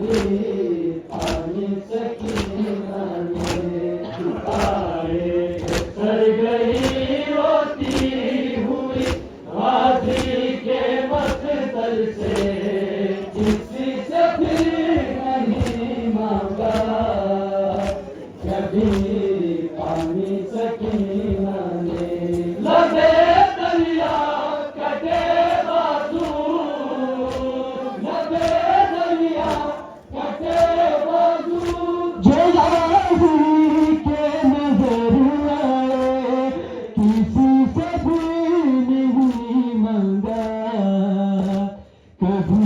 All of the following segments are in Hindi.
पानी सकीना ने छुपाए सर गई रोती हुई गाजी के मकतल से किसी से फिर नहीं मांगा कभी पानी सकीना ने लगे दरिया कटे बाजू लगे दरिया कटे बाजू जो यारी के नजर आए किसी से भी नहीं मांगा कभी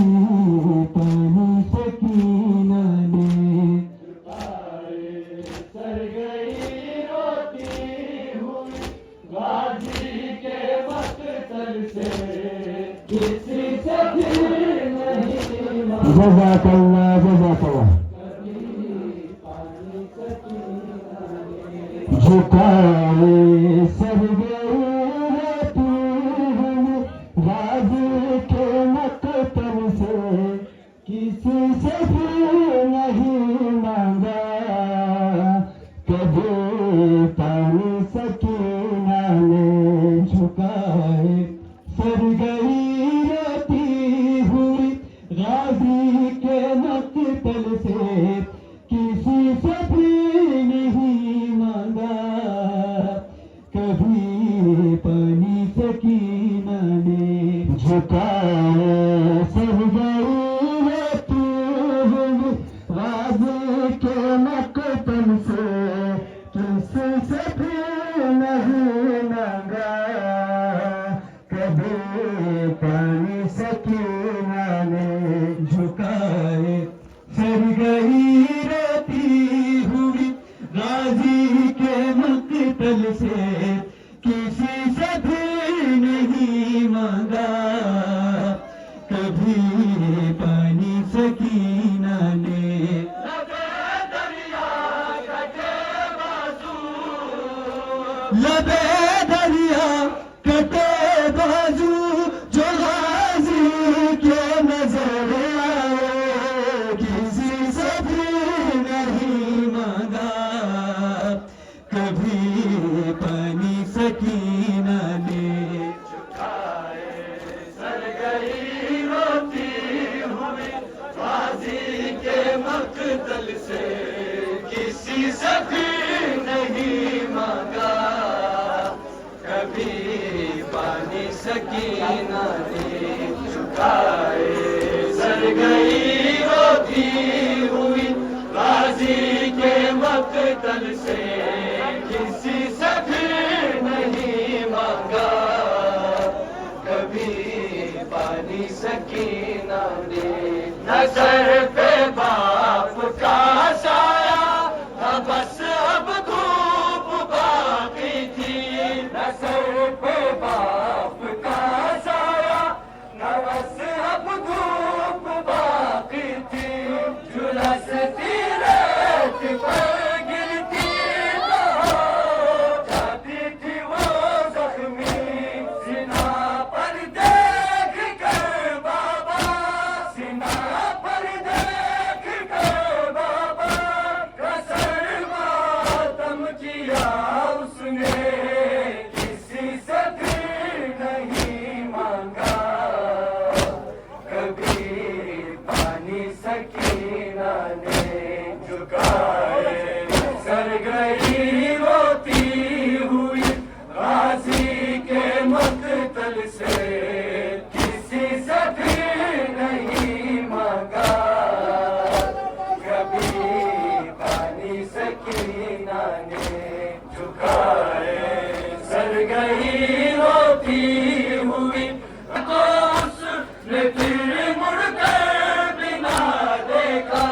पानी सकीना ने सर गई रोती हुई गाजी के मकतल से किसी से फिर नहीं मांगा जज़ाकल्लाह जज़ाकल्लाह पानी सकीना ने झुकाए सर गई रोती हुई गाजी के मकतल से किसी से भी नहीं मांगा कभी पानी सकीना ने झुकाए सर गई रोती हुई गाजी के मकतल से किसी से भी नहीं मांगा कभी पानी सकीना ने झुकाए सर गई रोती हुई गाजी के मकतल से किसी से भी नहीं मांगा कभी पानी सकीना ने झुकाए सर गई रोती हुई गाजी के मकतल से किसी से भी नहीं मांगा कभी पानी सकीना ने लगे दरिया कटे बाजू लबे दरिया कटे बाजू जो गाजी के नजर आए किसी से भी नहीं मांगा कभी पानी सकीना ने सर गई रोती हुई गाजी के मकतल से किसी से फिर नहीं मांगा कभी पानी सकीना ने झुकाए सर गई रोती हुई गाजी के मकतल से किसी से फिर नहीं मांगा कभी पानी सकीना ने न सर पे बाप का साया न बस अब धूप बाकी थी न सर पे बाप का साया न बस अब धूप बाकी थी झुलसती रेत पर गिरती जाती थी वो जख्मी सीना पर देख कर बाबा सीना पर देख कर बाबा कसर मातम किया उसने किसी से भी नहीं मांगा कभी पानी सकीना ने झुकाए सर गई रोती हुई गाजी के मकतल से किसी से भी नहीं मांगा कभी पानी सकीना ने झुकाए सर गई रोती हुई तो उसने फिर मुड़कर बिना देखा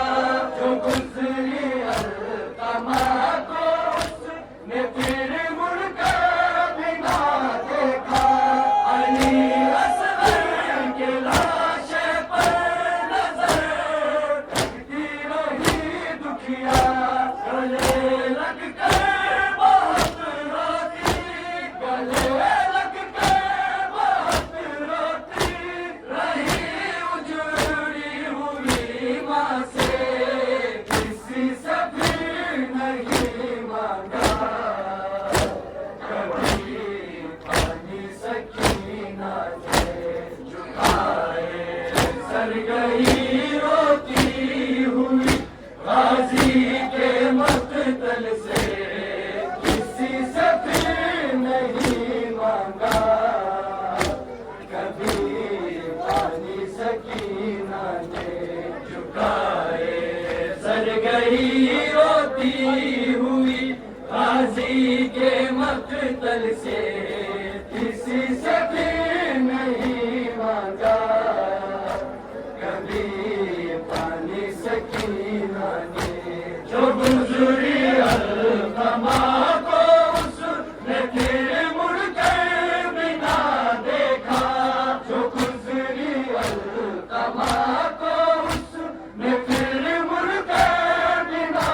गई रोती हुई गाजी के मकतल से, किसी से फिर नहीं मांगा कभी पानी सकीना ने झुकाए सर। गई रोती हुई गाजी के मकतल से, किसी से फिर नहीं मांगा कभी पानी सकीना ने। जो गुजरी अलकमा को उसने फिर मुड़कर बिना देखा, जो गुजरी अलकमा को उसने फिर मुड़कर बिना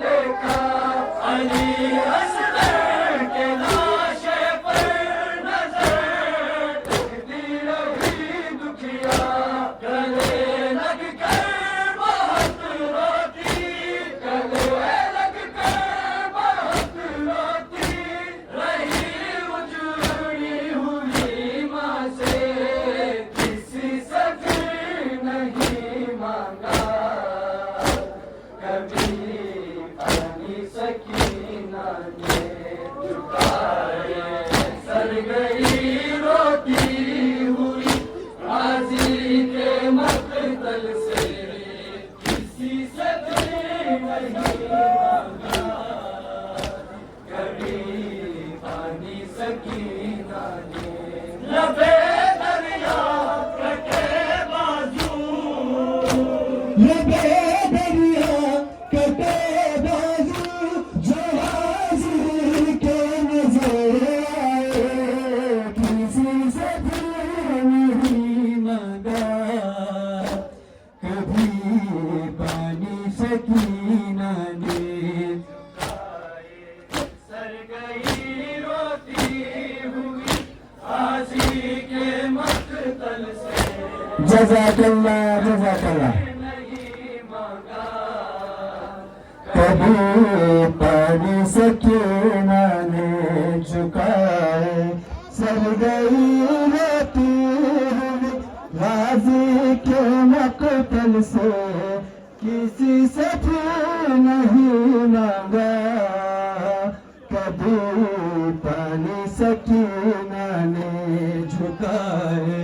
देखा। अली असगर के लाशे पर नजर देखती रही दुखिया, गले लग कर बहुत रोती, गले लग कर बहुत रोती रही उजड़ी हुई माँ से, किसी से फिर नहीं मांगा कभी पानी सकीना ने झुकाए सर। गई रोती हुई गाजी के मकतल से, किसी से फिर नहीं मांगा कभी पानी सकीना ने। लबे दरिया कटे बाजू, लबे दरिया कटे बाजू, जो हाजिर के नजर आए, किसी से फिर नहीं मांगा कभी पानी सकीना ने। सर गई रोती हुई गाजी के मकतल से, जज़ाकल्लाह जज़ाकल्लाह। नहीं मांगा कभी पानी सकीना ने झुकाए सर। गई रोती हुई गाजी के मकतल से, किसी से फिर नहीं मांगा कभी पानी सकीना ने झुकाए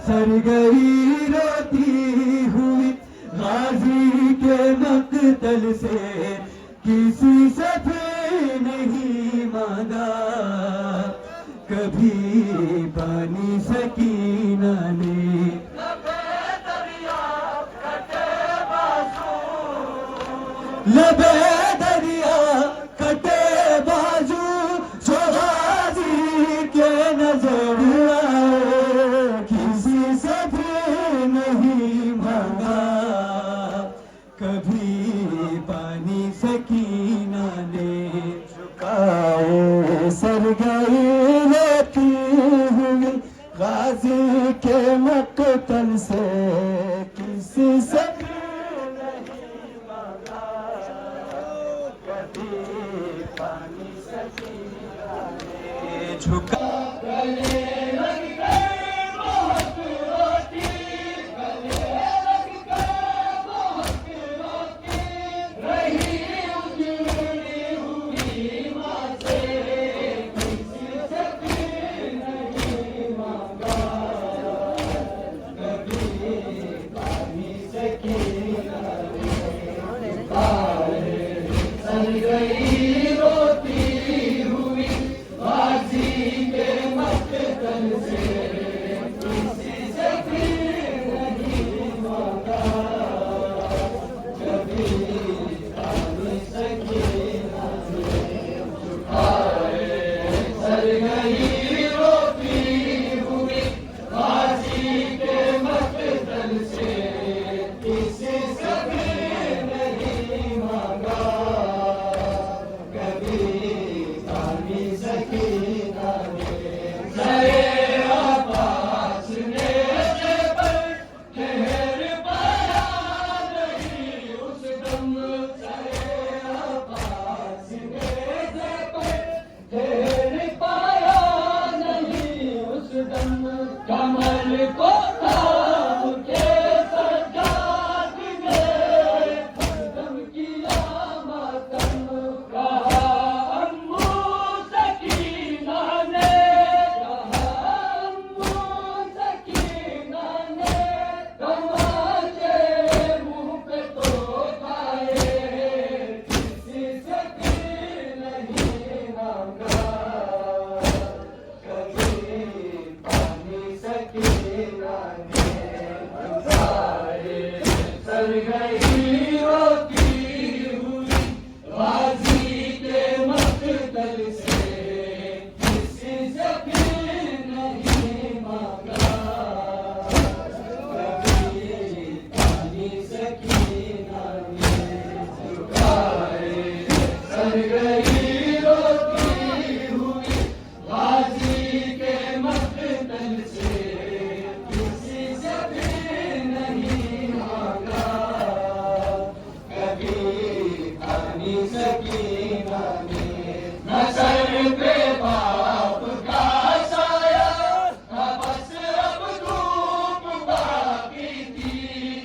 सर। गई रोती हुई गाजी के मकतल से, किसी से फिर नहीं मांगा कभी पानी सकीना ने। लबे दरिया कटे बाजू, जो गाजी के नजर आए, किसी से फिर नहीं मांगा कभी पानी सकीना ने झुकाए सर। गई रोती हुई गाजी के मकतल से, किसी से फिर नहीं मांगा सर गई रोती हुई गाजी के मकतल से, किसी से भी नहीं मांगा कभी पानी सकीना ने झुकाए। सर गई रोती हुई गाजी के मकतल से, किसी से भी नहीं मांगा कभी पानी सकीना ने। न सर पे बाप का साया, न बस अब धूप बाकी थी।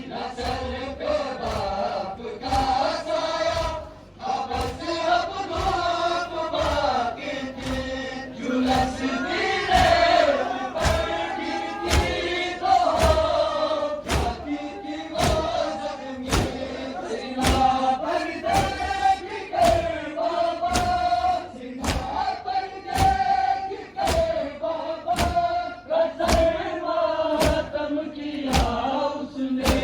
न सर पे बाप का साया, न बस अब धूप बाकी थी। झुलसती रेत पर गिरती तो जाती थी वो जख्मी। सीना पर देख कर बाबा, सीना पर देख कर बाबा, कसर मातम किया उसने,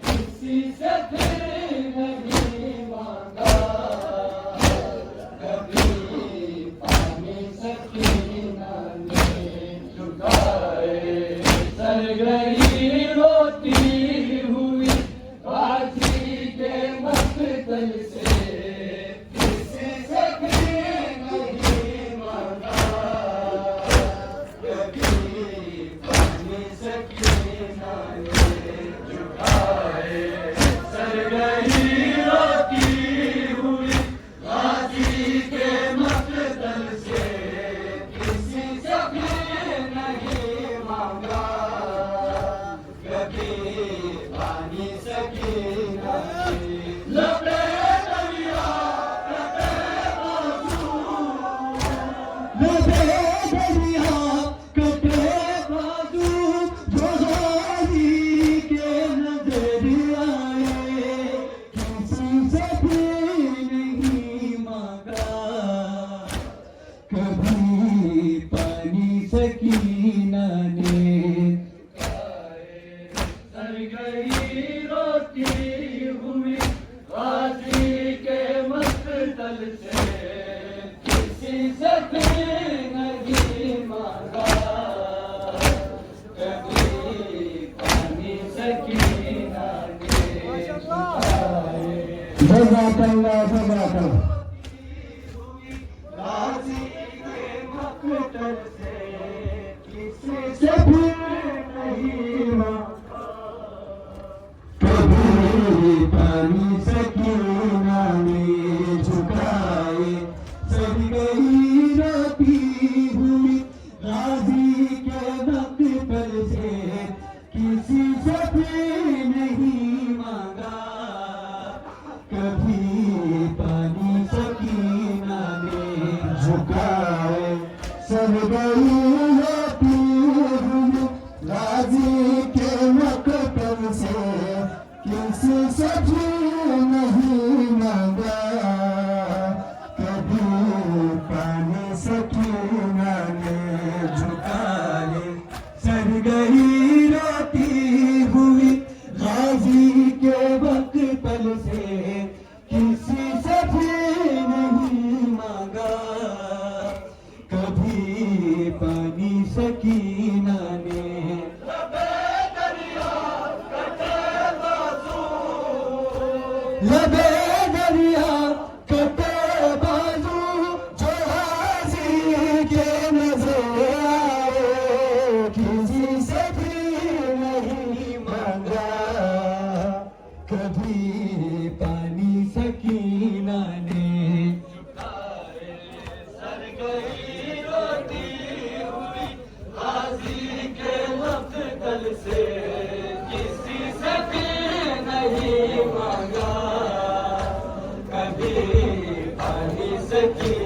किसी से फिर नहीं मांगा कभी पानी सकीना ने झुकाए। सर गई रोती हुई गाजी के मकतल से, किसी से भी नहीं मांगा कभी पानी सकीना ने झुकाए। सर गई रोती हुई गाजी के मकतल से, किसी से भी नहीं मांगा कभी पानी सकीना ने। लबे दरिया कटे बाजू, लबे दरिया कटे बाजू, जो गाजी के नजर आए, किसी से भी नहीं मांगा कभी पानी सकीना ने। सर गई रोती हुई गाजी के मकतल से, किसी से भी नहीं मांगा कभी पानी सकीना ने झुकाए। जज़ाकल्लाह जज़ाकल्लाह। गाजी के मकतल से, किसी से भी नहीं मांगा कभी पानी सकीना ने झुकाए। सर गई रोती हुई गाजी के मकतल से, किसी से भी नहीं मांगा कभी पानी सकीना ने झुकाए। सर गई रोती हुई गाजी के मकतल से, किसी से भी नहीं मांगा कभी पानी सकीना ने झुकाए। सर गई रोती हुई गाजी के मकतल से, किसी से भी नहीं मांगा कभी पानी सकीना ने। लबे दरिया कटे बाजू, जो गाजी के नजर आए, किसी से भी नहीं मांगा कभी पानी सकीना ने। सर गई रोती हुई गाजी के मकतल से, किसी से भी नहीं मांगा कभी पानी सकीना